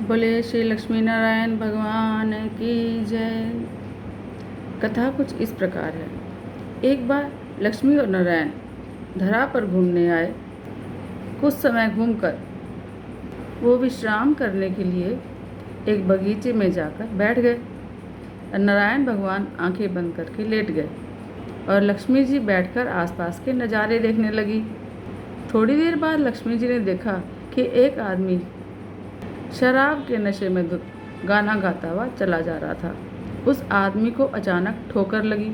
बोले श्री लक्ष्मी नारायण भगवान की जय। कथा कुछ इस प्रकार है। एक बार लक्ष्मी और नारायण धरा पर घूमने आए। कुछ समय घूमकर वो विश्राम करने के लिए एक बगीचे में जाकर बैठ गए। नारायण भगवान आंखें बंद करके लेट गए और लक्ष्मी जी बैठकर आसपास के नज़ारे देखने लगी। थोड़ी देर बाद लक्ष्मी जी ने देखा कि एक आदमी शराब के नशे में धुत गाना गाता हुआ चला जा रहा था। उस आदमी को अचानक ठोकर लगी,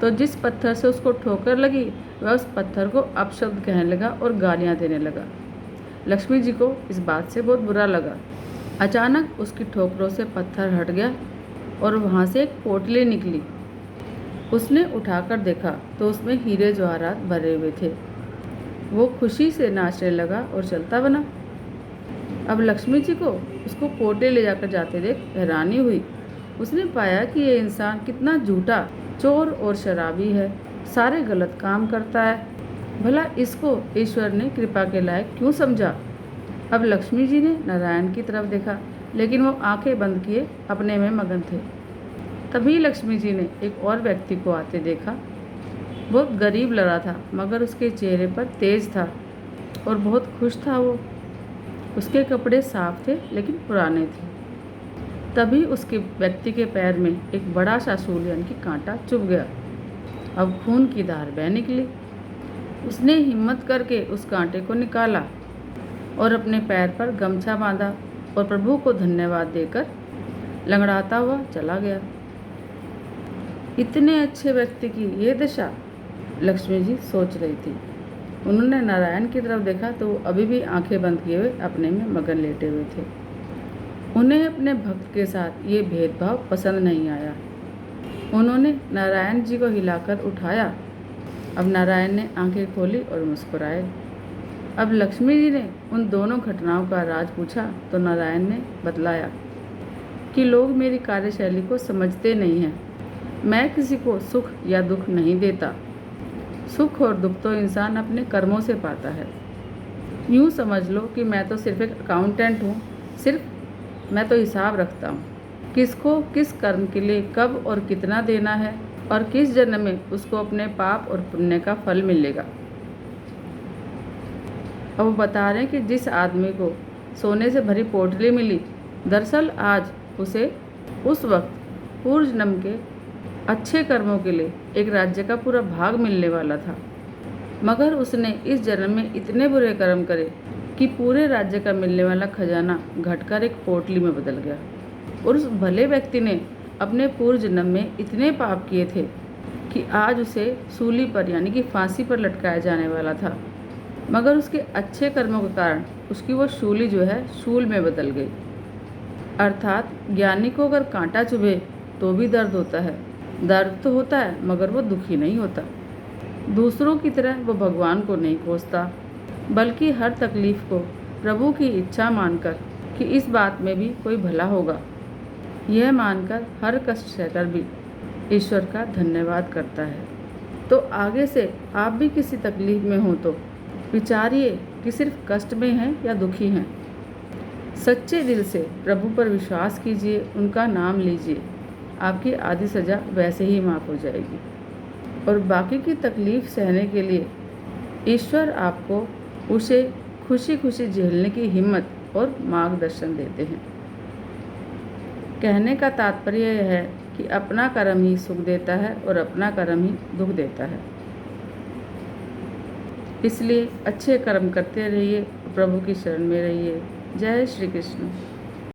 तो जिस पत्थर से उसको ठोकर लगी वह उस पत्थर को अपशब्द कहने लगा और गालियां देने लगा। लक्ष्मी जी को इस बात से बहुत बुरा लगा। अचानक उसकी ठोकरों से पत्थर हट गया और वहाँ से एक पोटली निकली। उसने उठाकर देखा तो उसमें हीरे जवाहरात भरे हुए थे। वो खुशी से नाचने लगा और चलता बना। अब लक्ष्मी जी को उसको पोटली ले जाकर जाते देख हैरानी हुई। उसने पाया कि ये इंसान कितना झूठा, चोर और शराबी है, सारे गलत काम करता है। भला इसको ईश्वर ने कृपा के लायक क्यों समझा। अब लक्ष्मी जी ने नारायण की तरफ देखा, लेकिन वो आंखें बंद किए अपने में मगन थे। तभी लक्ष्मी जी ने एक और व्यक्ति को आते देखा। बहुत गरीब लग रहा था, मगर उसके चेहरे पर तेज था और बहुत खुश था वो। उसके कपड़े साफ थे लेकिन पुराने थे। तभी उसके व्यक्ति के पैर में एक बड़ा सा शूल यानी कि कांटा चुभ गया। अब खून की धार बह निकली। उसने हिम्मत करके उस कांटे को निकाला और अपने पैर पर गमछा बांधा और प्रभु को धन्यवाद देकर लंगड़ाता हुआ चला गया। इतने अच्छे व्यक्ति की ये दशा, लक्ष्मी जी सोच रही थी। उन्होंने नारायण की तरफ देखा तो वो अभी भी आंखें बंद किए हुए अपने में मगन लेटे हुए थे। उन्हें अपने भक्त के साथ ये भेदभाव पसंद नहीं आया। उन्होंने नारायण जी को हिलाकर उठाया। अब नारायण ने आंखें खोली और मुस्कुराए। अब लक्ष्मी जी ने उन दोनों घटनाओं का राज पूछा तो नारायण ने बतलाया कि लोग मेरी कार्यशैली को समझते नहीं हैं। मैं किसी को सुख या दुख नहीं देता। सुख और दुख तो इंसान अपने कर्मों से पाता है। यूँ समझ लो कि मैं तो सिर्फ एक अकाउंटेंट हूँ। सिर्फ मैं तो हिसाब रखता हूँ किसको किस कर्म के लिए कब और कितना देना है और किस जन्म में उसको अपने पाप और पुण्य का फल मिलेगा। अब वो बता रहे हैं कि जिस आदमी को सोने से भरी पोटली मिली, दरअसल आज उसे उस वक्त पूर्व जन्म के अच्छे कर्मों के लिए एक राज्य का पूरा भाग मिलने वाला था, मगर उसने इस जन्म में इतने बुरे कर्म करे कि पूरे राज्य का मिलने वाला खजाना घटकर एक पोटली में बदल गया। और उस भले व्यक्ति ने अपने पूर्व जन्म में इतने पाप किए थे कि आज उसे सूली पर यानी कि फांसी पर लटकाया जाने वाला था, मगर उसके अच्छे कर्मों के कारण उसकी वो शूली जो है शूल में बदल गई। अर्थात ज्ञानी को अगर कांटा चुभे तो भी दर्द होता है। दर्द तो होता है मगर वो दुखी नहीं होता। दूसरों की तरह वो भगवान को नहीं कोसता, बल्कि हर तकलीफ को प्रभु की इच्छा मानकर कि इस बात में भी कोई भला होगा, यह मानकर हर कष्ट सहकर भी ईश्वर का धन्यवाद करता है। तो आगे से आप भी किसी तकलीफ में हो तो विचारिए कि सिर्फ कष्ट में हैं या दुखी हैं। सच्चे दिल से प्रभु पर विश्वास कीजिए, उनका नाम लीजिए, आपकी आधी सज़ा वैसे ही माफ़ हो जाएगी और बाकी की तकलीफ़ सहने के लिए ईश्वर आपको उसे खुशी खुशी झेलने की हिम्मत और मार्गदर्शन देते हैं। कहने का तात्पर्य यह है कि अपना कर्म ही सुख देता है और अपना कर्म ही दुख देता है। इसलिए अच्छे कर्म करते रहिए, प्रभु की शरण में रहिए। जय श्री कृष्ण।